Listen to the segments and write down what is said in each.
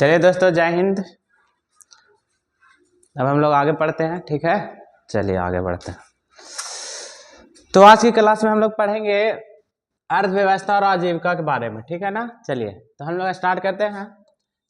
चलिए दोस्तों, जय हिंद। अब हम लोग आगे पढ़ते हैं, ठीक है। चलिए आगे बढ़ते हैं। तो आज की क्लास में हम लोग पढ़ेंगे अर्थव्यवस्था और आजीविका के बारे में, ठीक है ना। चलिए तो हम लोग स्टार्ट करते हैं।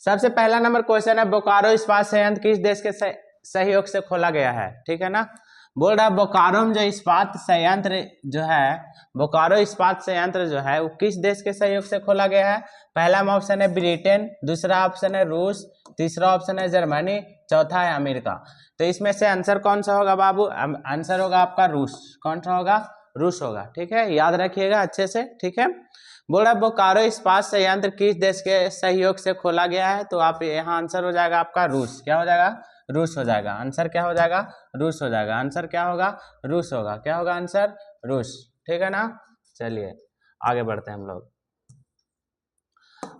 सबसे पहला नंबर क्वेश्चन है, बोकारो इस्पात संयंत्र किस देश के सहयोग से खोला गया है, ठीक है ना। बोल रहा है बोकारो में जो इस्पात संयंत्र जो है, बोकारो इस्पात संयंत्र जो है वो किस देश के सहयोग से खोला गया है। पहला ऑप्शन है ब्रिटेन, दूसरा ऑप्शन है रूस, तीसरा ऑप्शन है जर्मनी, चौथा है अमेरिका। तो इसमें से आंसर कौन सा होगा बाबू? आंसर होगा आपका रूस। कौन सा होगा? रूस होगा, ठीक है। याद रखिएगा अच्छे से, ठीक है। बोल रहा बोकारो इस्पात संयंत्र किस देश के सहयोग से खोला गया है, तो आप यहाँ आंसर हो जाएगा आपका रूस। क्या हो जाएगा? रूस हो जाएगा। आंसर क्या हो जाएगा? रूस हो जाएगा। आंसर क्या होगा? रूस होगा। क्या होगा आंसर? रूस, ठीक है ना। चलिए आगे बढ़ते हैं हम लोग।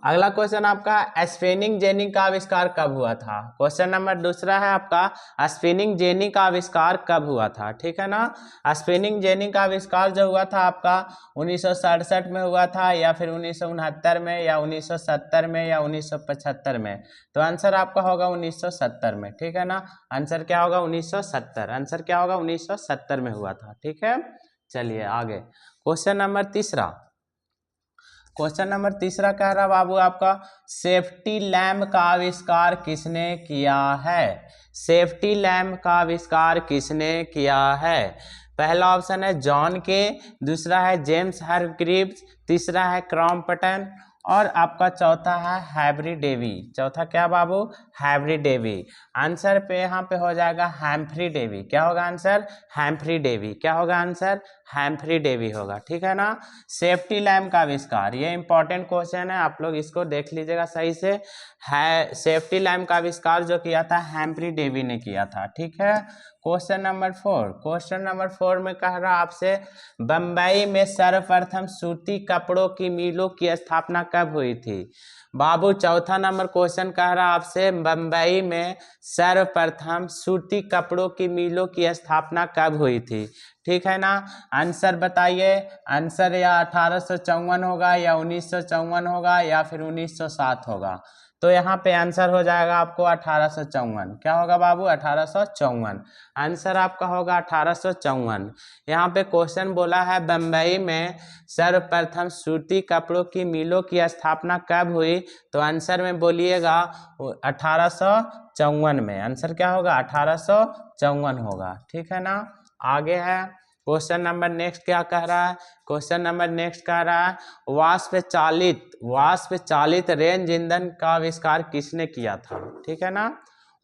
अगला क्वेश्चन आपका स्पिनिंग जेनी का आविष्कार कब हुआ था। क्वेश्चन नंबर दूसरा है आपका, स्पिनिंग जेनी का आविष्कार कब हुआ था, ठीक है ना। स्पिनिंग जेनी का आविष्कार जो हुआ था आपका 1967 में हुआ था, या फिर 1969 में, या 1970 में, या 1975 में। तो आंसर आपका होगा 1970 में, ठीक है ना। आंसर क्या होगा? 1970। आंसर क्या होगा? 1970 में हुआ था, ठीक है। चलिए आगे क्वेश्चन नंबर तीसरा। क्वेश्चन नंबर तीसरा कह रहा बाबू आपका, सेफ्टी लैम्प का आविष्कार किसने किया है। सेफ्टी लैम्प का आविष्कार किसने किया है। पहला ऑप्शन है जॉन के, दूसरा है जेम्स हारग्रीव्स, तीसरा है क्रॉम्पटन, और आपका चौथा है हैम्फ्री डेवी। चौथा क्या बाबू? हैम्फ्री डेवी। आंसर पे यहाँ पे हो जाएगा हैम्फ्री डेवी। क्या होगा आंसर? हैम्फ्री डेवी। क्या होगा आंसर? हैम्फ्री डेवी होगा, ठीक है ना। सेफ्टी लैम्प का आविष्कार, ये इंपॉर्टेंट क्वेश्चन है, आप लोग इसको देख लीजिएगा सही से। है सेफ्टी लैम्प का आविष्कार जो किया था हैम्फ्री डेवी ने किया था, ठीक है। Question number 4। क्वेश्चन नंबर 4 में कह रहा आपसे, बम्बई में सर्वप्रथम सूती कपड़ों की मिलों की स्थापना कब हुई थी। बाबू चौथा नंबर क्वेश्चन कह रहा आपसे, बम्बई में सर्वप्रथम सूती कपड़ों की मिलों की स्थापना कब हुई थी, ठीक है ना। आंसर बताइए। आंसर या 1854 होगा, या 1954 होगा, या फिर 1907 होगा। तो यहाँ पे आंसर हो जाएगा आपको 1854। क्या होगा बाबू? 1854। आंसर आपका होगा 1854। यहाँ पे क्वेश्चन बोला है बम्बई में सर्वप्रथम सूती कपड़ों की मिलों की स्थापना कब हुई, तो आंसर में बोलिएगा 1854 में। आंसर क्या होगा? 1854 होगा, ठीक है ना। आगे है क्वेश्चन नंबर नेक्स्ट, क्या कह रहा है। क्वेश्चन नंबर नेक्स्ट कह रहा है, वाष्प चालित रेंज इंजन का आविष्कार किसने किया था, ठीक है ना।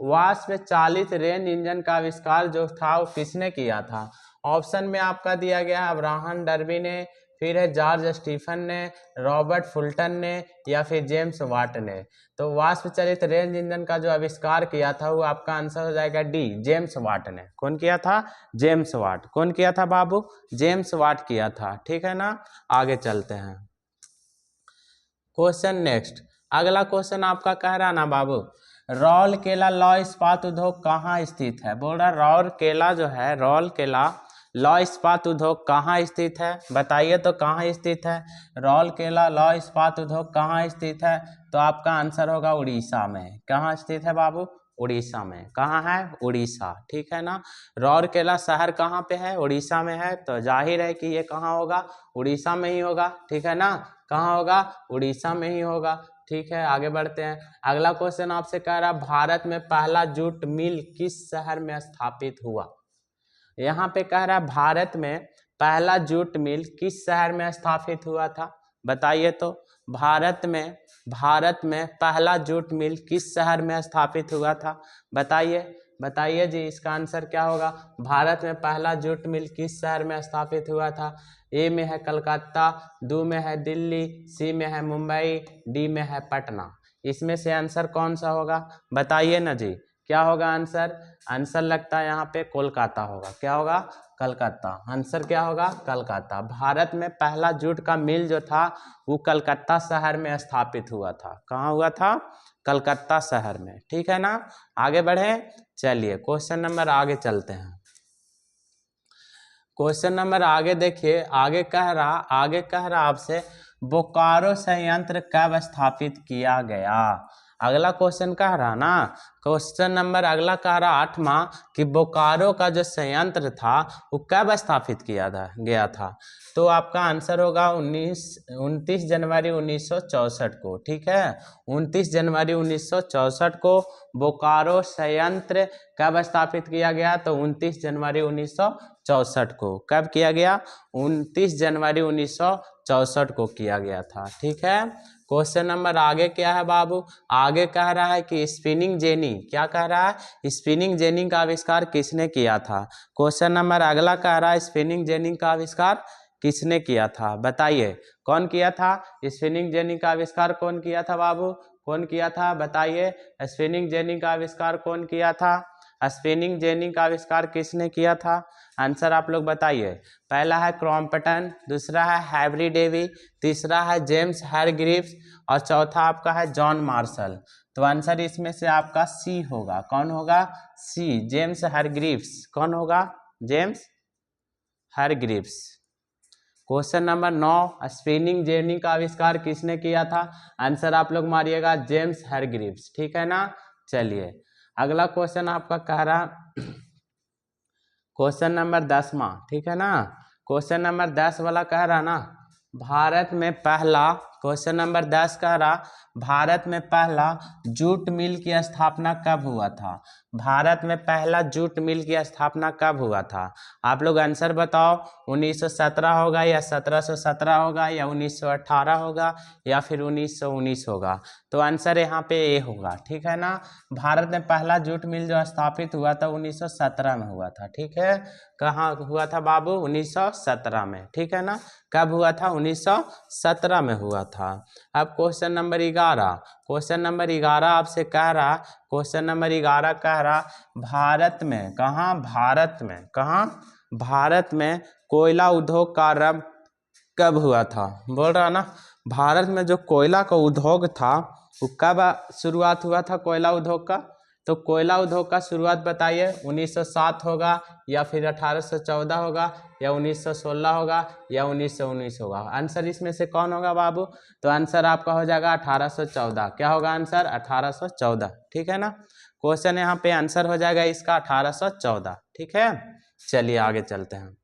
वाष्प चालित रेंज इंजन का आविष्कार जो था वो किसने किया था। ऑप्शन में आपका दिया गया है अब्राहम डर्बी ने, फिर है जॉर्ज स्टीफन ने, रॉबर्ट फुल्टन ने, या फिर जेम्स वाट ने। तो वाष्प चालित रेंज इंजन का जो आविष्कार किया था वो आपका आंसर हो जाएगा डी, जेम्स वाट ने। कौन किया था? James Watt. कौन किया था बाबू? जेम्स वाट किया था, ठीक है ना। आगे चलते हैं। Question next. अगला क्वेश्चन आपका कह रहा ना बाबू, राउरकेला लौह इस्पात उद्योग कहाँ स्थित है। बोल रहा राउरकेला जो है, राउरकेला लौह इस्पात उद्योग कहाँ स्थित है, बताइए तो कहाँ स्थित है। राउरकेला लौह इस्पात उद्योग कहाँ स्थित है, तो आपका आंसर होगा उड़ीसा में। कहाँ स्थित है बाबू? उड़ीसा में। कहाँ है? उड़ीसा, ठीक है ना। राउरकेला शहर कहाँ पे है? उड़ीसा में है, तो जाहिर है कि ये कहाँ होगा? उड़ीसा में ही होगा, ठीक है ना। कहाँ होगा? उड़ीसा में ही होगा, ठीक है। आगे बढ़ते हैं। अगला क्वेश्चन आपसे कह रहा, भारत में पहला जूट मिल किस शहर में स्थापित हुआ। यहाँ पे कह रहा भारत में पहला जूट मिल किस शहर में स्थापित हुआ था, बताइए तो। भारत में पहला जूट मिल किस शहर में स्थापित हुआ था, बताइए। बताइए जी, इसका आंसर क्या होगा। भारत में पहला जूट मिल किस शहर में स्थापित हुआ था। ए में है कलकत्ता, दो में है दिल्ली, सी में है मुंबई, डी में है पटना। इसमें से आंसर कौन सा होगा, बताइए ना जी। क्या होगा आंसर? आंसर लगता है यहाँ पे कोलकाता होगा। क्या होगा? कलकत्ता। आंसर क्या होगा? कलकत्ता। भारत में पहला जूट का मिल जो था वो कलकत्ता शहर में स्थापित हुआ था। कहाँ हुआ था? कलकत्ता शहर में, ठीक है ना। आगे बढ़े। चलिए क्वेश्चन नंबर आगे चलते हैं। क्वेश्चन नंबर आगे देखिए, आगे कह रहा आपसे, बोकारो संयंत्र कब स्थापित किया गया। अगला क्वेश्चन कह रहा ना, क्वेश्चन नंबर अगला कह रहा 8वां कि बोकारो का जो संयंत्र था वो कब स्थापित किया गया था। तो आपका आंसर होगा 29 जनवरी 1964 को। ठीक है, 29 जनवरी 1964 को बोकारो संयंत्र कब स्थापित किया गया, तो 29 जनवरी 1964 को। कब किया गया, 29 जनवरी 1964 को किया गया था। ठीक है, क्वेश्चन नंबर आगे क्या है बाबू, आगे कह रहा है कि स्पिनिंग जेनी, क्या कह रहा है, स्पिनिंग जेनी का आविष्कार किसने किया था। क्वेश्चन नंबर अगला कह रहा है स्पिनिंग जेनी का आविष्कार किसने किया था, बताइए कौन किया था। स्पिनिंग जेनी का आविष्कार कौन किया था बाबू, कौन किया था बताइए। स्पिनिंग जेनी का आविष्कार कौन किया था, स्पिनिंग जेनी का आविष्कार किसने किया था, आंसर आप लोग बताइए। पहला है क्रॉम्पटन, दूसरा है हैवरी डेवी, तीसरा है जेम्स हैरग्रीव्स और चौथा आपका है जॉन मार्शल। तो आंसर इसमें से आपका सी होगा। कौन होगा, सी, जेम्स हैरग्रीव्स। कौन होगा, James Hargreaves. Question number 9, spinning jenny का आविष्कार किसने किया था, आंसर आप लोग मारिएगा जेम्स हैरग्रीव्स। ठीक है ना। चलिए अगला क्वेश्चन आपका कह रहा क्वेश्चन नंबर 10वां। ठीक है ना, क्वेश्चन नंबर 10 वाला कह रहा ना, भारत में पहला, क्वेश्चन नंबर 10 कह रहा भारत में पहला जूट मिल की स्थापना कब हुआ था। भारत में पहला जूट मिल की स्थापना कब हुआ था, आप लोग आंसर बताओ। 1917 होगा या 1717 होगा या 1918 होगा या फिर 1919 होगा। तो आंसर यहाँ पे ए होगा। ठीक है ना, भारत में पहला जूट मिल जो स्थापित हुआ था 1917 में हुआ था। ठीक है, कहाँ हुआ था बाबू, 1917 में। ठीक है ना, कब हुआ था, 1917 में हुआ था। अब क्वेश्चन नंबर 11, क्वेश्चन नंबर 11 आपसे कह रहा, क्वेश्चन नंबर 11 कह रहा भारत में कहाँ, भारत में कहाँ, भारत में कोयला उद्योग का आरंभ कब हुआ था। बोल रहा ना, भारत में जो कोयला का उद्योग था वो कब शुरुआत हुआ था कोयला उद्योग का। तो कोयला उद्योग का शुरुआत बताइए, 1907 होगा या फिर 1814 होगा या 1916 होगा या 1919 होगा। आंसर इसमें से कौन होगा बाबू, तो आंसर आपका हो जाएगा 1814। क्या होगा आंसर, 1814। ठीक है ना, क्वेश्चन यहाँ पे आंसर हो जाएगा इसका 1814। ठीक है, चलिए आगे चलते हैं।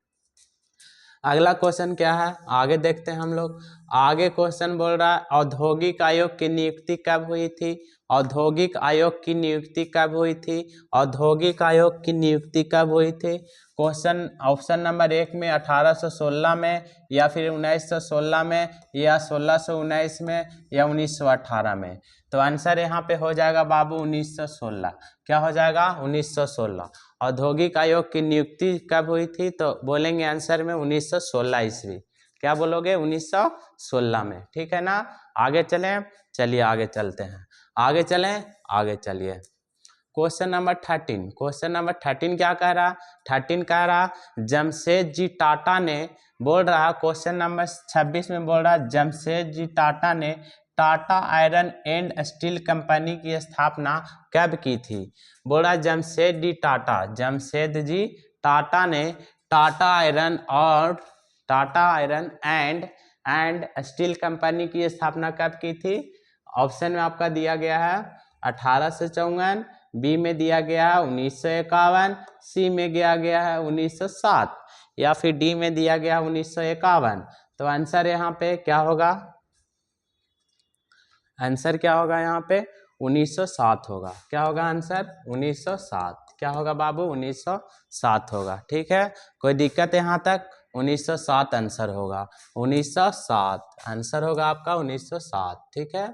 अगला क्वेश्चन क्या है, आगे देखते हैं हम लोग। आगे क्वेश्चन बोल रहा है औद्योगिक आयोग की नियुक्ति कब हुई थी। औद्योगिक आयोग की नियुक्ति कब हुई थी, औद्योगिक आयोग की नियुक्ति कब हुई थी। क्वेश्चन ऑप्शन नंबर 1 में 1816 में या फिर 1916 में या 1619 में या 1918 में। तो आंसर यहाँ पे हो जाएगा बाबू 1916। क्या हो जाएगा, 1916। औद्योगिक आयोग की नियुक्ति कब हुई थी, तो बोलेंगे आंसर में 1916 ईस्वी। क्या बोलोगे, 1916 में। ठीक है ना, आगे चलें, चलिए आगे चलते हैं, आगे चलें, आगे चलिए। क्वेश्चन नंबर 13, क्वेश्चन नंबर 13 क्या कह रहा, 13 कह रहा जमशेद जी टाटा ने, बोल रहा क्वेश्चन नंबर 26 में बोल रहा जमशेद जी टाटा ने Tata iron and steel company की स्थापना कब की थी। बोल रहा जमशेद जी टाटा, जमशेद जी टाटा ने टाटा आयरन और Tata iron and steel company की स्थापना कब की थी। ऑप्शन में आपका दिया गया है 1854, बी में दिया गया है 1951, सी में दिया गया है 1907 या फिर डी में दिया गया है 1951। तो आंसर यहाँ पे क्या होगा, आंसर क्या होगा यहाँ पे 1907 होगा। क्या होगा आंसर, 1907। क्या होगा बाबू, 1907 होगा। ठीक है, कोई दिक्कत यहाँ तक, 1907 आंसर होगा, 1907 आंसर होगा आपका 1907। ठीक है,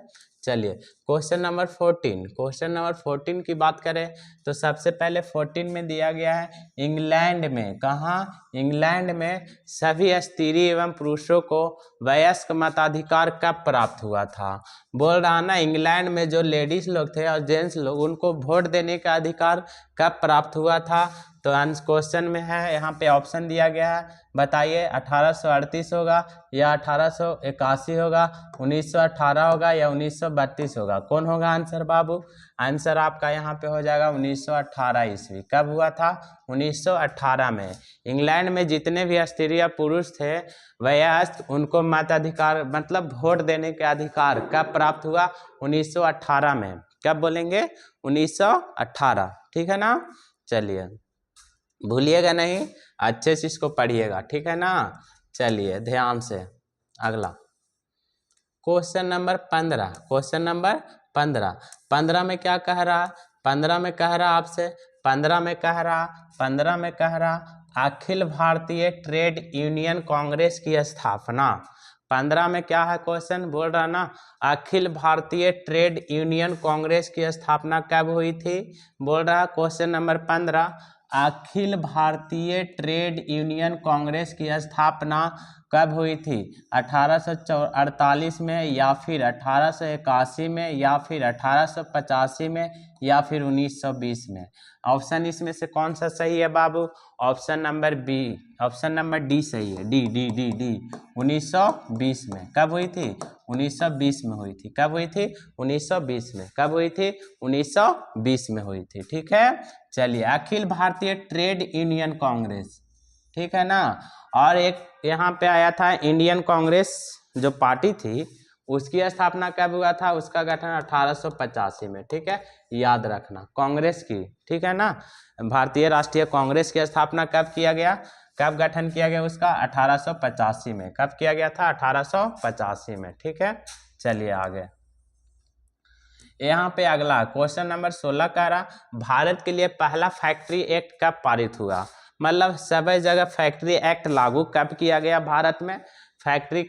चलिए क्वेश्चन नंबर 14, क्वेश्चन नंबर 14 की बात करें तो सबसे पहले 14 में दिया गया है इंग्लैंड में, कहाँ, इंग्लैंड में सभी स्त्री एवं पुरुषों को वयस्क मताधिकार कब प्राप्त हुआ था। बोल रहा ना इंग्लैंड में जो लेडीज लोग थे और जेंट्स लोग उनको वोट देने का अधिकार कब प्राप्त हुआ था। तो आंसर क्वेश्चन में है यहाँ पे ऑप्शन दिया गया है, बताइए 1838 होगा या 1881 होगा, 1918 होगा या 1932 होगा। कौन होगा आंसर बाबू, आंसर आपका यहाँ पे हो जाएगा 1918 ईस्वी। कब हुआ था, 1918 में। इंग्लैंड में जितने भी स्त्री या पुरुष थे वयस्क उनको मताधिकार मतलब वोट देने के अधिकार कब प्राप्त हुआ, 1918 में। कब बोलेंगे? 1918, ठीक है ना। चलिए भूलिएगा नहीं, अच्छे से इसको पढ़िएगा, ठीक है ना। चलिए ध्यान से अगला क्वेश्चन नंबर 15। क्वेश्चन नंबर 15 में क्या कह रहा? 15 में कह रहा आपसे, 15 में कह रहा अखिल भारतीय ट्रेड यूनियन कांग्रेस की स्थापना। 15 में क्या है क्वेश्चन? बोल रहा ना, अखिल भारतीय ट्रेड यूनियन कांग्रेस की स्थापना कब हुई थी? बोल रहा question number 15, Akhil Bharatiya trade union Congress की स्थापना कब हुई थी? 1848 में, या फिर 1881 में, या फिर 1885 में, या फिर 1920 में। ऑप्शन इसमें से कौन सा सही है बाबू? Option number B, option number D सही है। डी डी डी डी 1920 में। कब हुई थी? 1920 में हुई थी। कब हुई थी? 1920 में। कब हुई थी? 1920 में हुई थी, ठीक है। चलिए अखिल भारतीय ट्रेड यूनियन कांग्रेस, ठीक है ना। और एक यहाँ पे आया था इंडियन कांग्रेस जो पार्टी थी, उसकी स्थापना कब हुआ था? उसका गठन 1885 में, ठीक है, याद रखना। कांग्रेस की, ठीक है ना, भारतीय राष्ट्रीय कांग्रेस की स्थापना कब किया गया? कब गठन किया गया उसका? 1885 में। कब किया गया था? 1885 में, ठीक है। चलिए आगे यहाँ पे अगला क्वेश्चन नंबर 16 कह रहा भारत के लिए पहला फैक्ट्री एक्ट कब पारित हुआ? मतलब सभी जगह फैक्ट्री एक्ट लागू कब किया गया भारत में? फैक्ट्री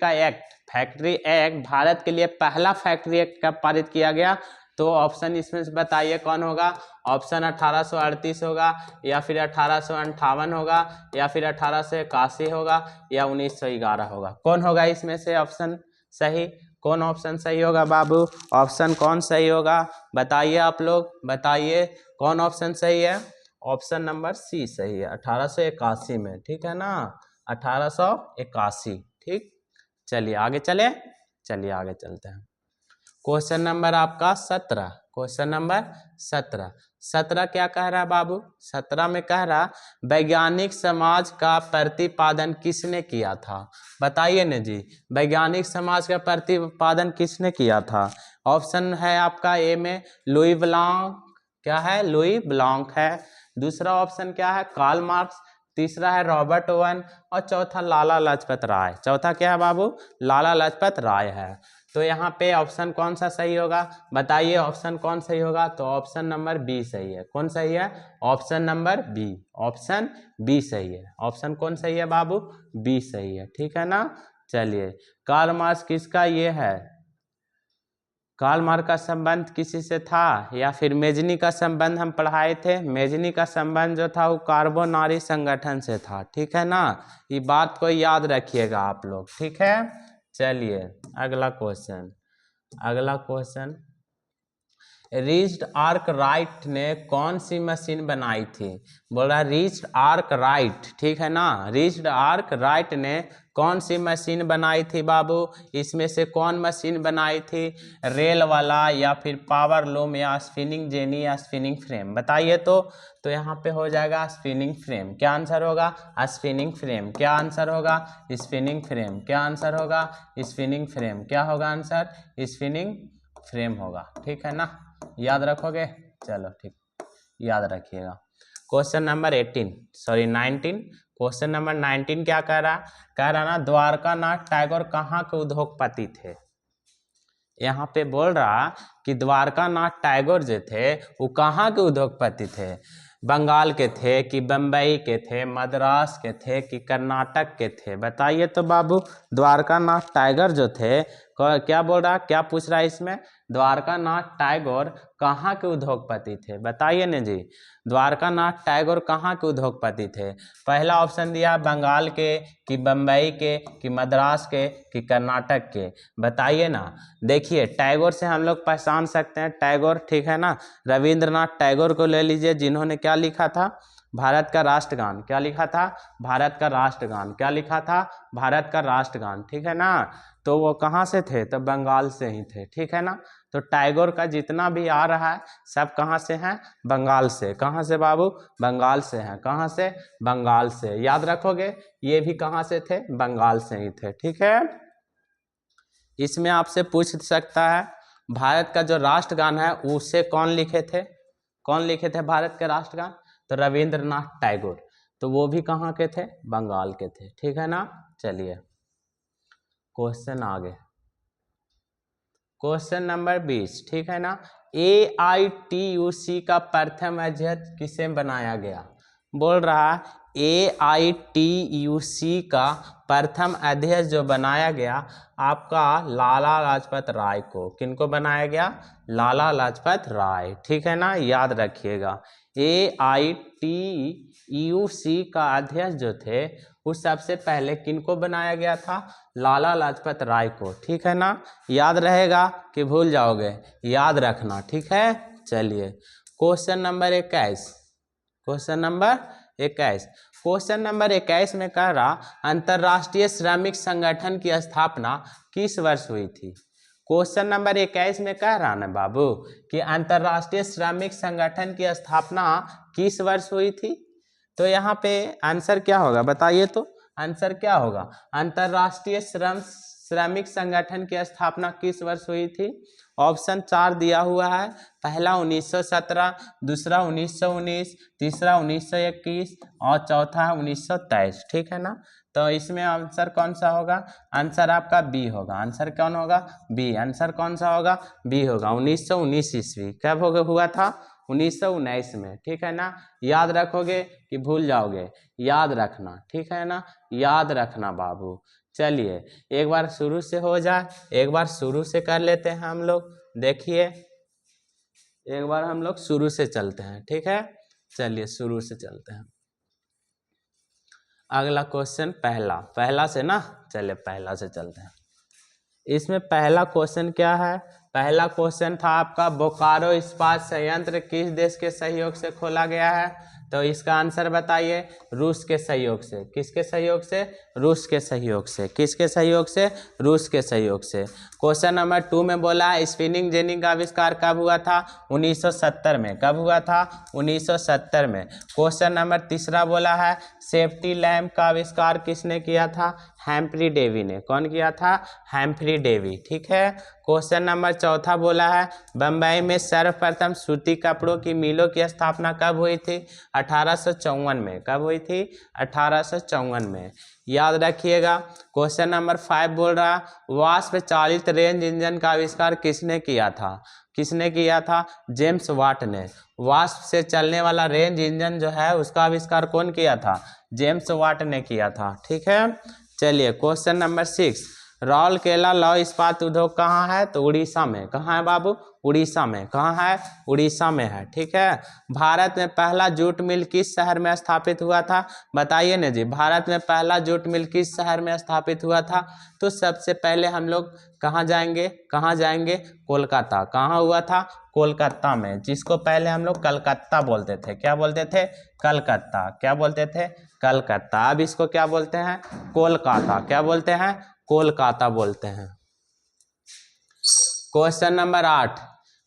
एक्ट भारत के लिए पहला फैक्ट्री एक्ट कब पारित किया गया? तो ऑप्शन इसमें से बताइए कौन होगा? ऑप्शन 1838 होगा, या फिर 1858 होगा, या फिर 1881 होगा, या 1911 होगा। कौन होगा इसमें से ऑप्शन सही? कौन ऑप्शन सही होगा बाबू? ऑप्शन कौन सही होगा बताइए, आप लोग बताइए कौन ऑप्शन सही है? ऑप्शन नंबर सी सही है, 1881 में, ठीक है ना, 1881, ठीक। चलिए आगे चलिए आगे चलते हैं। क्वेश्चन नंबर आपका 17। क्वेश्चन नंबर 17 क्या कह रहा है बाबू? 17 में कह रहा वैज्ञानिक समाज का प्रतिपादन किसने किया था? बताइए ना जी, वैज्ञानिक समाज का प्रतिपादन किसने किया था? ऑप्शन है आपका ए में लुई ब्लांक, क्या है? लुई ब्लांक है। दूसरा ऑप्शन क्या है? Karl Marx. तीसरा है रॉबर्ट ओवन, और चौथा लाला लाजपत राय। चौथा क्या है बाबू? लाला लाजपत राय है। तो यहाँ पे ऑप्शन कौन सा सही होगा बताइए? ऑप्शन कौन सही होगा? तो ऑप्शन नंबर बी सही है। कौन सही है? Option number B, option B सही है। ऑप्शन कौन सही है बाबू? बी सही है, ठीक है ना। चलिए कार्ल मार्क्स किसका ये है? कार्ल मार्क्स का संबंध किसी से था? या फिर मेजनी का संबंध हम पढ़ाए थे? मेजनी का संबंध जो था वो कार्बोनारी संगठन से था, ठीक है ना। ये बात को याद रखिएगा आप लोग, ठीक है। चलिए अगला क्वेश्चन रिच्ड आर्कराइट ने कौन सी मशीन बनाई थी? बोल रहा रिच्ड आर्कराइट, ठीक है ना। रिच्ड आर्कराइट ने कौन सी मशीन बनाई थी बाबू? इसमें से कौन मशीन बनाई थी? रेल वाला, या फिर पावर लूम, या स्पिनिंग जेनी, या स्पिनिंग फ्रेम? बताइए तो यहाँ पे हो जाएगा स्पिनिंग फ्रेम। क्या आंसर होगा? Spinning frame. क्या आंसर होगा? Spinning frame. क्या आंसर होगा? Spinning frame. क्या होगा आंसर? स्पिनिंग फ्रेम होगा, ठीक है ना। याद रखोगे? चलो ठीक, याद रखिएगा। Question number 19। क्वेश्चन नंबर 19 क्या कह रहा ना द्वारका नाथ टैगोर कहाँ के उद्योगपति थे? यहाँ पे बोल रहा कि द्वारका नाथ टैगोर जो थे वो कहाँ के उद्योगपति थे? बंगाल के थे कि बम्बई के थे, मद्रास के थे कि कर्नाटक के थे? बताइए तो बाबू। द्वारका नाथ टैगोर जो थे, क्या बोल रहा, क्या पूछ रहा है इसमें? द्वारका नाथ टैगोर कहाँ के उद्योगपति थे? बताइए ना जी, द्वारका नाथ टैगोर कहाँ के उद्योगपति थे? पहला ऑप्शन दिया बंगाल के कि बम्बई के कि मद्रास के कि कर्नाटक के? बताइए ना। देखिए टैगोर से हम लोग पहचान सकते हैं, टैगोर, ठीक है ना। रविंद्रनाथ टैगोर को ले लीजिए, जिन्होंने क्या लिखा था? भारत का राष्ट्रगान। क्या लिखा था? भारत का राष्ट्रगान। क्या लिखा था? भारत का राष्ट्रगान, ठीक है ना। तो वो कहाँ से थे? तो बंगाल से ही थे, ठीक है ना। तो टैगोर का जितना भी आ रहा है सब कहाँ से हैं? बंगाल से। कहाँ से बाबू? बंगाल से हैं। कहाँ से? बंगाल से। याद रखोगे, ये भी कहाँ से थे? बंगाल से ही थे, ठीक है। इसमें आपसे पूछ सकता है भारत का जो राष्ट्रगान है उसे कौन लिखे थे? कौन लिखे थे भारत के राष्ट्रगान? तो रविंद्रनाथ टैगोर। तो वो भी कहाँ के थे? बंगाल के थे। ठीक है ना। चलिए क्वेश्चन आगे, क्वेश्चन नंबर 20। ठीक है ना। AITUC का प्रथम अध्यक्ष किसे बनाया गया? बोल रहा AITUC का प्रथम अध्यक्ष जो बनाया गया आपका लाला लाजपत राय को। किनको बनाया गया? लाला लाजपत राय। ठीक है ना, याद रखिएगा। AITUC का अध्यक्ष जो थे उस सबसे पहले किनको बनाया गया था? लाला लाजपत राय को। ठीक है ना, याद रहेगा कि भूल जाओगे? याद रखना। ठीक है। चलिए question number 21, question number 21। Question number 21 में कह रहा अंतर्राष्ट्रीय श्रमिक संगठन की स्थापना किस वर्ष हुई थी? क्वेश्चन नंबर 21 में कह रहा ना बाबू कि अंतर्राष्ट्रीय श्रमिक संगठन की स्थापना किस वर्ष हुई थी। तो यहाँ पे आंसर क्या होगा बताइए? तो आंसर क्या होगा? अंतर्राष्ट्रीय श्रमिक संगठन की स्थापना किस वर्ष हुई थी? ऑप्शन 4 दिया हुआ है। पहला 1917, दूसरा 1919, तीसरा 1921 और चौथा 1923। ठीक है ना। तो इसमें आंसर कौन सा होगा? आंसर आपका बी होगा। आंसर कौन होगा? बी। आंसर कौन सा होगा? बी होगा। 1919 ईस्वी। कब हुआ था? 1919 में। ठीक है ना। याद रखोगे कि भूल जाओगे? याद रखना। ठीक है ना, याद रखना बाबू। चलिए एक बार शुरू से हो जाए, एक बार शुरू से कर लेते हैं हम लोग। देखिए एक बार हम लोग शुरू से चलते हैं। ठीक है, चलिए शुरू से चलते हैं। अगला क्वेश्चन पहला से ना, चलिए पहला से चलते हैं। इसमें पहला क्वेश्चन क्या है? पहला क्वेश्चन था आपका बोकारो इस्पात संयंत्र किस देश के सहयोग से खोला गया है? तो इसका आंसर बताइए। रूस के सहयोग से। किसके सहयोग से? रूस के सहयोग से। किसके सहयोग से? रूस के सहयोग से। क्वेश्चन नंबर 2 में बोला है स्पिनिंग जेनी का आविष्कार कब हुआ था? 1970 में। कब हुआ था? 1970 में। क्वेश्चन नंबर 3 बोला है सेफ्टी लैम्प का आविष्कार किसने किया था? हैम्फ्री डेवी ने। कौन किया था? हैम्फ्री डेवी। ठीक है। क्वेश्चन नंबर 4 बोला है बम्बई में सर्वप्रथम सूती कपड़ों की मिलों की स्थापना कब हुई थी? 1854 में। कब हुई थी? 1854 में। याद रखिएगा। क्वेश्चन नंबर 5 बोल रहा वाष्प चालित रेंज इंजन का आविष्कार किसने किया था? किसने किया था? जेम्स वाट ने। वाष्प से चलने वाला रेंज इंजन जो है उसका आविष्कार कौन किया था? जेम्स वाट ने किया था। ठीक है। चलिए क्वेश्चन नंबर 6 राउरकेला लौह इस्पात उद्योग कहाँ है? तो उड़ीसा में। कहाँ है बाबू? उड़ीसा में। कहाँ है? उड़ीसा में है। ठीक है। भारत में पहला जूट मिल किस शहर में स्थापित हुआ था? बताइए ना जी, भारत में पहला जूट मिल किस शहर में स्थापित हुआ था? तो सबसे पहले हम लोग कहाँ जाएंगे? कहाँ जाएंगे? कोलकाता। कहाँ हुआ था? कोलकाता में, जिसको पहले हम लोग कलकत्ता बोलते थे। क्या बोलते थे? कलकत्ता। क्या बोलते थे? कलकत्ता। अब इसको क्या बोलते हैं? कोलकाता। क्या बोलते हैं? कोलकाता बोलते हैं। क्वेश्चन नंबर 8,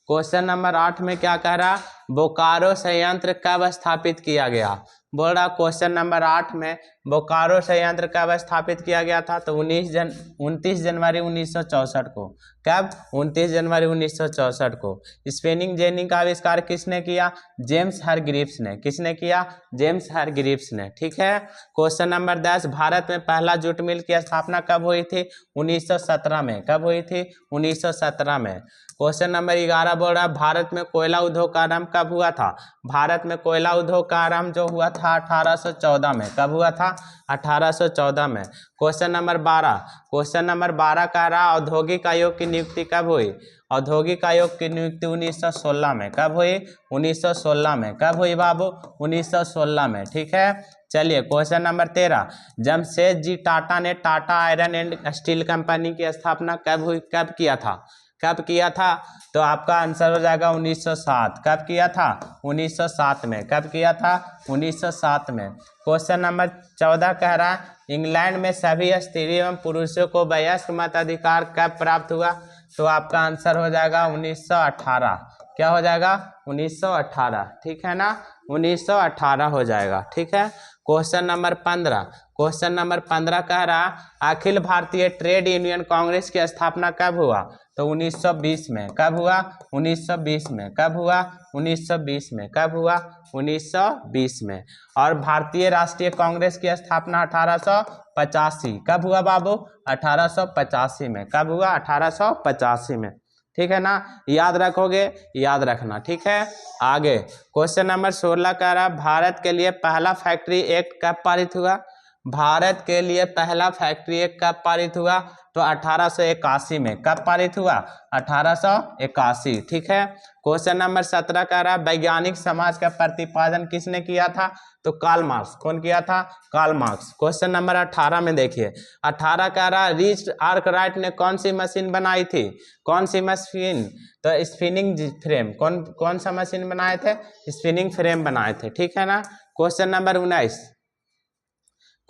क्वेश्चन नंबर 8 में क्या कह रहा? बोकारो संयंत्र कब स्थापित किया गया? बोल रहा क्वेश्चन नंबर 8 में बोकारो संयंत्र कब स्थापित किया गया था? तो 29 जनवरी 1964 को। कब? 29 जनवरी 1964 को। स्पिनिंग जेनी का आविष्कार किसने किया? जेम्स हरग्रीव्स ने। किसने किया? जेम्स हरग्रीव्स ने। ठीक है। क्वेश्चन नंबर 10 भारत में पहला जूट मिल की स्थापना कब हुई थी? 1917 में। कब हुई थी? 1917 में। क्वेश्चन नंबर 11 बोल रहा भारत में कोयला उद्योग का आरंभ कब हुआ था? भारत में कोयला उद्योग का आरंभ जो हुआ था 1814 में। कब हुआ था? 1814 में। क्वेश्चन नंबर 12, क्वेश्चन नंबर 12 कह रहा औद्योगिक आयोग की नियुक्ति कब हुई? औद्योगिक आयोग की नियुक्ति 1916 में। कब हुई? 1916 में। कब हुई बाबू? 1916 में। ठीक है। चलिए क्वेश्चन नंबर 13 जमशेद जी टाटा ने Tata iron and steel company की स्थापना कब हुई? कब किया था? कब किया था? तो आपका आंसर हो जाएगा 1907। कब किया था? 1907 में। कब किया था? 1907 में। क्वेश्चन नंबर 14 कह रहा है इंग्लैंड में सभी स्त्री एवं पुरुषों को वयस्क मताधिकार कब प्राप्त हुआ? तो आपका आंसर हो जाएगा 1918। क्या हो जाएगा? 1918। ठीक है ना, 1918 हो जाएगा। ठीक है। क्वेश्चन नंबर 15, क्वेश्चन नंबर 15 कह रहा अखिल भारतीय ट्रेड यूनियन कांग्रेस की स्थापना कब हुआ? तो 1920 में। कब हुआ? 1920 में। कब हुआ? 1920 में। कब हुआ? 1920 में। और भारतीय राष्ट्रीय कांग्रेस की स्थापना 1885। कब हुआ बाबू? 1885 में। कब हुआ? 1885 में। ठीक है ना, याद रखोगे, याद रखना। ठीक है, आगे क्वेश्चन नंबर 16 कह रहा भारत के लिए पहला फैक्ट्री एक्ट कब पारित हुआ? भारत के लिए पहला फैक्ट्री एक्ट कब पारित हुआ? तो 1881 में। कब पारित हुआ? 1881। ठीक है, क्वेश्चन नंबर 17 कह रहा वैज्ञानिक समाज का प्रतिपादन किसने किया था? तो कार्ल मार्क्स। कौन किया था? Karl Marx. क्वेश्चन नंबर 18 में देखिए, 18 कह रहा रिचर्ड आर्कराइट ने कौन सी मशीन बनाई थी? कौन सी मशीन? तो स्पिनिंग फ्रेम। कौन सा मशीन बनाए थे? स्पिनिंग फ्रेम बनाए थे। ठीक है ना, क्वेश्चन नंबर 19।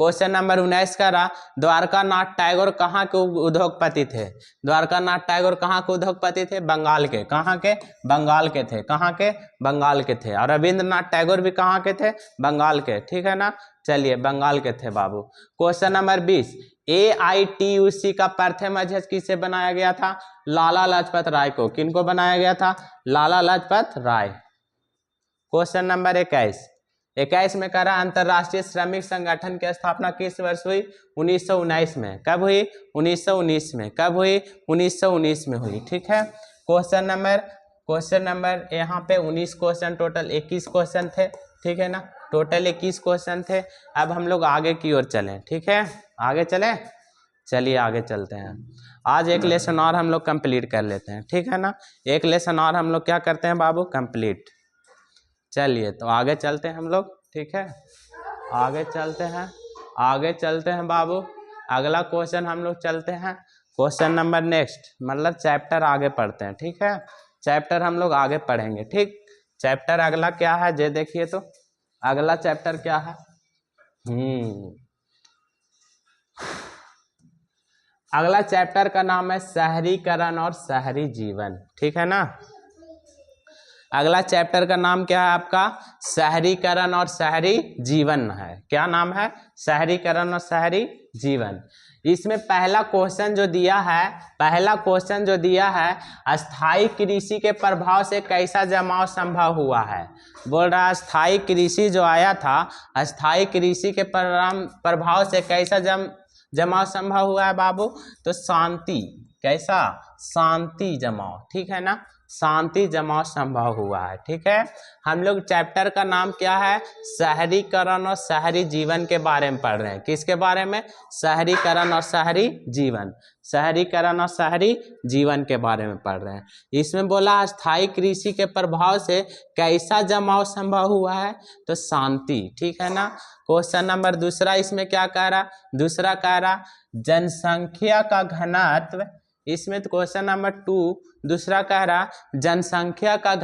क्वेश्चन नंबर 19 का रहा द्वारकानाथ टैगोर कहाँ के उद्योगपति थे? द्वारकानाथ टैगोर कहाँ के उद्योगपति थे? बंगाल के। कहाँ के? बंगाल के थे। कहाँ के? बंगाल के थे। और रविंद्रनाथ टैगोर भी कहाँ के थे? बंगाल के। ठीक है ना, चलिए बंगाल के थे बाबू। क्वेश्चन नंबर 20 AITUC का प्रथम अध्यक्ष किसे बनाया गया था? लाला लाजपत राय को। किनको बनाया गया था? लाला लाजपत राय। क्वेश्चन नंबर 21 में कह रहा अंतरराष्ट्रीय श्रमिक संगठन की स्थापना किस वर्ष हुई? 1919 में। कब हुई? 1919 में। कब हुई? 1919 में हुई। ठीक है, क्वेश्चन नंबर यहाँ पे 19 क्वेश्चन, टोटल 21 क्वेश्चन थे। ठीक है ना, टोटल 21 क्वेश्चन थे। अब हम लोग आगे की ओर चलें। ठीक है, आगे चलें, चलिए आगे चलते हैं। आज एक लेसन और हम लोग कंप्लीट कर लेते हैं। ठीक है ना, एक लेसन और हम लोग क्या करते हैं बाबू? कंप्लीट। चलिए तो आगे चलते हैं हम लोग। ठीक है, आगे चलते हैं, आगे चलते हैं बाबू। अगला क्वेश्चन हम लोग चलते हैं, क्वेश्चन नंबर नेक्स्ट, मतलब चैप्टर आगे पढ़ते हैं। ठीक है, चैप्टर हम लोग आगे पढ़ेंगे। ठीक, चैप्टर अगला क्या है जे देखिए तो अगला चैप्टर क्या है? अगला चैप्टर का नाम है शहरीकरण और शहरी जीवन। ठीक है ना, अगला चैप्टर का नाम क्या है आपका? शहरीकरण और शहरी जीवन है। क्या नाम है? शहरीकरण और शहरी जीवन। इसमें पहला क्वेश्चन जो दिया है, अस्थाई कृषि के प्रभाव से कैसा जमाव संभव हुआ है? बोल रहा है अस्थाई कृषि जो आया था, अस्थाई कृषि के प्रभाव से कैसा जमाव संभव हुआ है बाबू? तो शांति। कैसा? शांति जमाव। ठीक है ना, शांति जमाव संभव हुआ है। ठीक है, हम लोग चैप्टर का नाम क्या है? शहरीकरण और शहरी जीवन के बारे में पढ़ रहे हैं। किसके बारे में? शहरीकरण और शहरी जीवन। शहरीकरण और शहरी जीवन के बारे में पढ़ रहे हैं। इसमें बोला स्थायी कृषि के प्रभाव से कैसा जमाव संभव हुआ है? तो शांति। ठीक है ना, क्वेश्चन नंबर दूसरा इसमें क्या कह रहा? दूसरा कह रहा जनसंख्या का घनत्व। इसमें तो क्वेश्चन नंबर 2 दूसरा कह रहा जनसंख्या का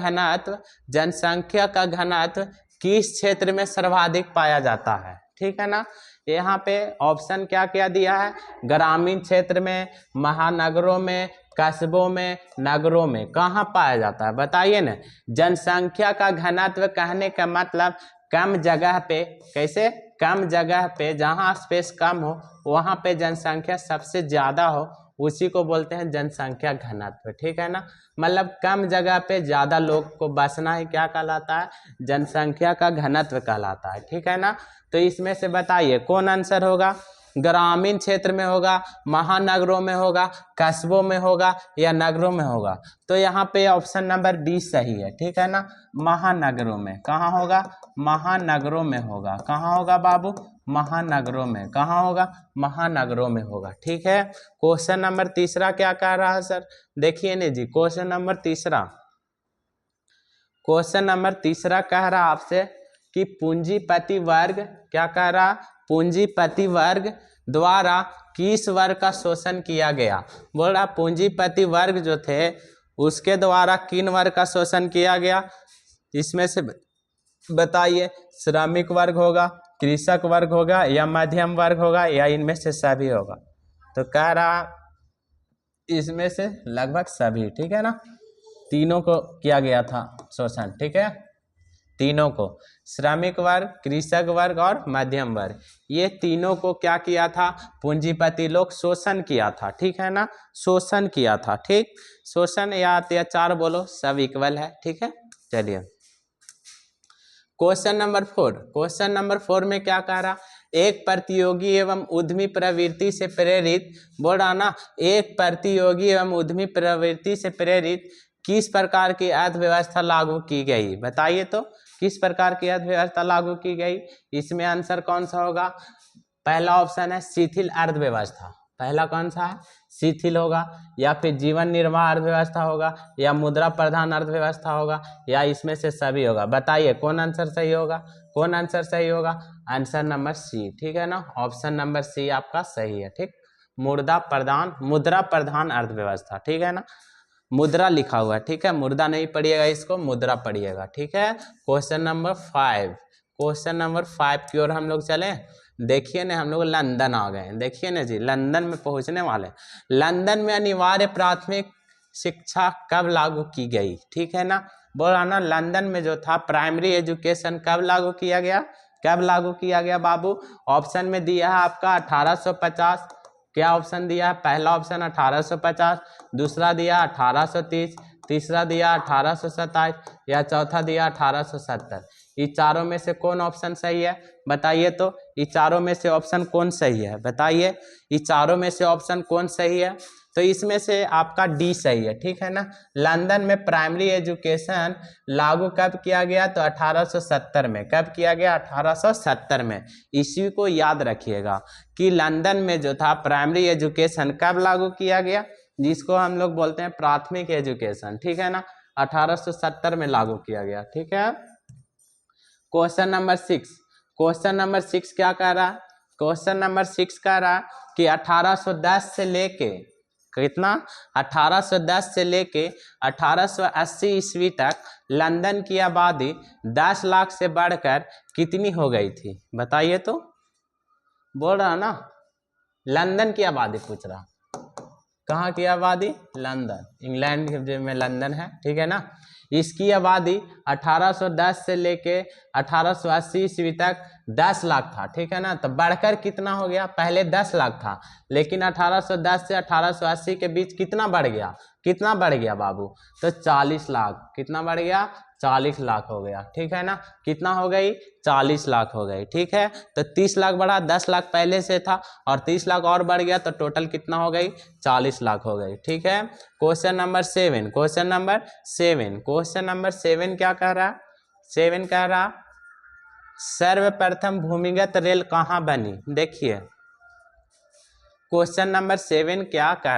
घनत्व किस क्षेत्र में सर्वाधिक पाया जाता है? ठीक है ना, यहाँ पे ऑप्शन क्या क्या दिया है? ग्रामीण क्षेत्र में, महानगरों में, कस्बों में, नगरों में। कहाँ पाया जाता है बताइए ना। जनसंख्या का घनत्व कहने का मतलब कम जगह पे, कैसे? कम जगह पे, जहाँ स्पेस कम हो वहाँ पे जनसंख्या सबसे ज़्यादा हो, उसी को बोलते हैं जनसंख्या घनत्व। ठीक है ना, मतलब कम जगह पे ज़्यादा लोग को बसना ही क्या कहलाता है? जनसंख्या का घनत्व कहलाता है। ठीक है ना, तो इसमें से बताइए कौन आंसर होगा? ग्रामीण क्षेत्र में होगा, महानगरों में होगा, कस्बों में होगा या नगरों में होगा? तो यहाँ पे ऑप्शन नंबर डी सही है। ठीक है ना, महानगरों में। कहाँ होगा? महानगरों में होगा। कहाँ होगा बाबू? महानगरों में। कहाँ होगा? महानगरों में होगा। ठीक है, क्वेश्चन नंबर तीसरा क्या कह रहा है सर? देखिए नहीं जी, क्वेश्चन नंबर तीसरा कह रहा आपसे कि पूंजीपति वर्ग, क्या कह रहा? पूंजीपति वर्ग द्वारा किस वर्ग का शोषण किया गया? बोल रहा पूंजीपति वर्ग जो थे उसके द्वारा किन वर्ग का शोषण किया गया? इसमें से बताइए, श्रमिक वर्ग होगा, कृषक वर्ग होगा या मध्यम वर्ग होगा या इनमें से सभी होगा? तो कह रहा इसमें से लगभग सभी। ठीक है ना, तीनों को किया गया था शोषण। ठीक है, तीनों को, श्रमिक वर्ग, कृषक वर्ग और मध्यम वर्ग, ये तीनों को क्या किया था, पूंजीपति लोग शोषण किया था, ठीक है ना, शोषण किया था, ठीक, शोषण या अत्याचार बोलो, सब इक्वल है, ठीक है। चलिए क्वेश्चन नंबर 4, क्वेश्चन नंबर 4 में क्या कह रहा, एक प्रतियोगी एवं उद्यमी प्रवृत्ति से प्रेरित, बोल रहा ना, एक प्रतियोगी एवं उद्यमी प्रवृत्ति से प्रेरित किस प्रकार की अर्थव्यवस्था लागू की गई, बताइए तो किस प्रकार की अर्थव्यवस्था लागू की गई। इसमें आंसर कौन सा होगा, पहला ऑप्शन है शिथिल अर्थव्यवस्था, पहला कौन सा है, शिथिल होगा, या फिर जीवन निर्वाह अर्थव्यवस्था होगा, या मुद्रा प्रधान अर्थव्यवस्था होगा, या इसमें से सभी होगा। बताइए कौन आंसर सही होगा, कौन आंसर सही होगा, आंसर नंबर सी, ठीक है ना, ऑप्शन नंबर सी आपका सही है, ठीक, मुद्रा प्रधान अर्थव्यवस्था, ठीक है ना, मुद्रा लिखा हुआ है, ठीक है, मुर्दा नहीं पढ़िएगा, इसको मुद्रा पढ़िएगा, ठीक है। क्वेश्चन नंबर 5, क्वेश्चन नंबर 5 की ओर हम लोग चले। देखिए ना, हम लोग लंदन आ गए, देखिए ना जी, लंदन में पहुंचने वाले। लंदन में अनिवार्य प्राथमिक शिक्षा कब लागू की गई, ठीक है ना, बोला ना, लंदन में जो था प्राइमरी एजुकेशन कब लागू किया गया, कब लागू किया गया बाबू। ऑप्शन में दिया है आपका 1850, क्या ऑप्शन दिया है, पहला ऑप्शन 1850, दूसरा दिया 1830, तीसरा दिया 1827, या चौथा दिया 1870। ये चारों में से कौन ऑप्शन सही है, बताइए तो, ये चारों में से ऑप्शन कौन सही है, बताइए, ये चारों में से ऑप्शन कौन सही है। तो इसमें से आपका डी सही है, ठीक है ना। लंदन में प्राइमरी एजुकेशन लागू कब किया गया, तो 1870 में, कब किया गया, 1870 में। इसी को याद रखिएगा कि लंदन में जो था प्राइमरी एजुकेशन कब लागू किया गया, जिसको हम लोग बोलते हैं प्राथमिक एजुकेशन, ठीक है ना, 1870 में लागू किया गया, ठीक है। क्वेश्चन नंबर 6, क्वेश्चन नंबर 6 क्या कह रहा है, क्वेश्चन नंबर 6 कह रहा है कि 1810 से लेके कितना, 1810 से लेके 1880 ईस्वी तक लंदन की आबादी 10 लाख से बढ़कर कितनी हो गई थी, बताइए तो, बोल रहा ना, लंदन की आबादी पूछ रहा, कहाँ की आबादी, लंदन, इंग्लैंड में लंदन है, ठीक है ना। इसकी आबादी 1810 से लेके 1880 ईस्वी तक 10 लाख था, ठीक है ना, तो बढ़कर कितना हो गया, पहले 10 लाख था, लेकिन 1810 से 1880 के बीच कितना बढ़ गया, कितना बढ़ गया बाबू, तो 40 लाख, कितना बढ़ गया, 40 लाख हो गया, ठीक है ना, कितना हो गई, 40 लाख हो गई, ठीक है। तो 30 लाख बढ़ा, 10 लाख पहले से था और 30 लाख और बढ़ गया, तो टोटल कितना हो गई, 40 लाख हो गई, ठीक है। Question number 7, question number 7, question number 7 क्या कह रहा, 7 कह रहा सर्वप्रथम भूमिगत रेल कहाँ बनी, देखिए क्वेश्चन नंबर 7 क्या कह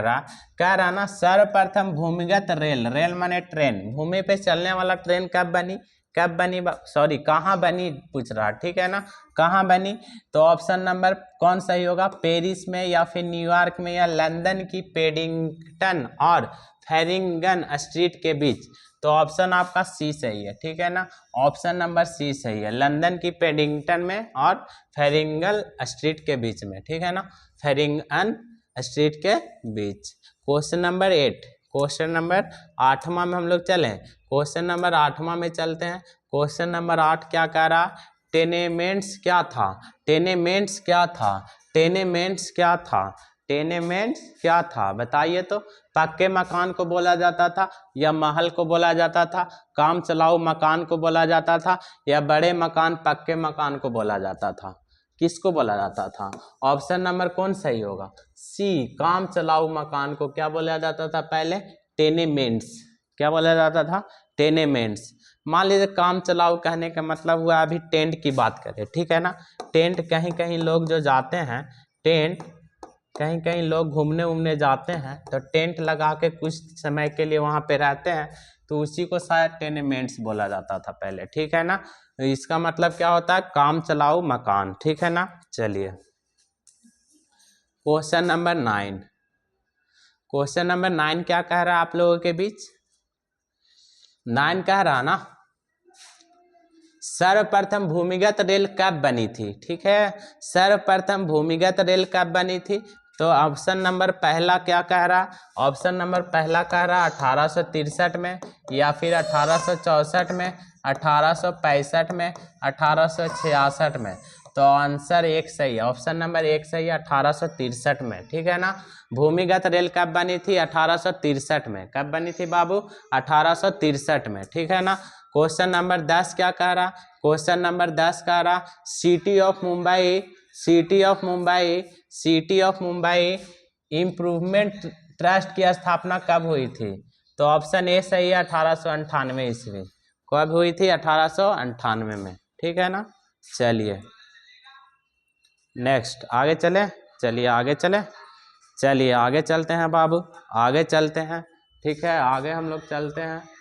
रहा ना, सर्वप्रथम भूमिगत रेल, रेल माने ट्रेन, भूमि पे चलने वाला ट्रेन कब बनी, कब बनी, सॉरी कहाँ बनी पूछ रहा, ठीक है ना, कहाँ बनी। तो ऑप्शन नंबर कौन सही होगा, पेरिस में, या फिर न्यूयॉर्क में, या लंदन की पेडिंगटन और फेरिंगन स्ट्रीट के बीच। तो ऑप्शन आपका सी सही है, ठीक है ना, ऑप्शन नंबर सी सही है, लंदन की पेडिंगटन में और फेरिंगल स्ट्रीट के बीच में, ठीक है ना, फेरिंगन स्ट्रीट के बीच। क्वेश्चन नंबर 8, क्वेश्चन नंबर 8वां में हम लोग चलें, क्वेश्चन नंबर 8वां में चलते हैं। क्वेश्चन नंबर 8 क्या कह रहा, टेनेमेंट्स क्या था, टेनेमेंट्स क्या था, टेनेमेंट्स क्या था, टेनेमेंट्स क्या था, बताइए तो, पक्के मकान को बोला जाता था, या महल को बोला जाता था, काम चलाऊ मकान को बोला जाता था, या बड़े मकान पक्के मकान को बोला जाता था, किसको बोला जाता था। ऑप्शन नंबर कौन सही होगा, सी, काम चलाऊ मकान को क्या बोला जाता था पहले, टेनेमेंट्स, क्या बोला जाता था, टेनेमेंट्स। मान लीजिए काम चलाऊ कहने का मतलब हुआ, अभी टेंट की बात करें, ठीक है ना, टेंट कहीं कहीं लोग जो जाते हैं, टेंट कहीं कहीं लोग घूमने उमने जाते हैं, तो टेंट लगा के कुछ समय के लिए वहाँ पे रहते हैं, तो उसी को शायद टेनेमेंट्स बोला जाता था पहले, ठीक है ना। इसका मतलब क्या होता है, काम चलाऊ मकान, ठीक है ना। चलिए क्वेश्चन नंबर 9, क्वेश्चन नंबर 9 क्या कह रहा है आप लोगों के बीच, 9 कह रहा ना, सर्वप्रथम भूमिगत रेल कब बनी थी, ठीक है, सर्वप्रथम भूमिगत रेल कब बनी थी। तो ऑप्शन नंबर पहला क्या कह रहा, ऑप्शन नंबर पहला कह रहा 1863 में, या फिर 1864 में, 1865 में, 1866 में। तो आंसर एक सही है, ऑप्शन नंबर एक सही है, 1863 में। ठीक है ना। भूमिगत रेल कब बनी थी? 1863 में। कब बनी थी बाबू? 1863 में। ठीक है ना। क्वेश्चन नंबर 10 क्या कह रहा? क्वेश्चन नंबर 10 कह रहा city of Mumbai, city of Mumbai, city of Mumbai improvement trust की स्थापना कब हुई थी? तो ऑप्शन ए सही है, 1898 ईस्वी। कब हुई थी? 1898 में। ठीक है ना। चलिए नेक्स्ट आगे चले, चलिए आगे चले, चलिए आगे चलते हैं बाबू, आगे चलते हैं। ठीक है, आगे हम लोग चलते हैं।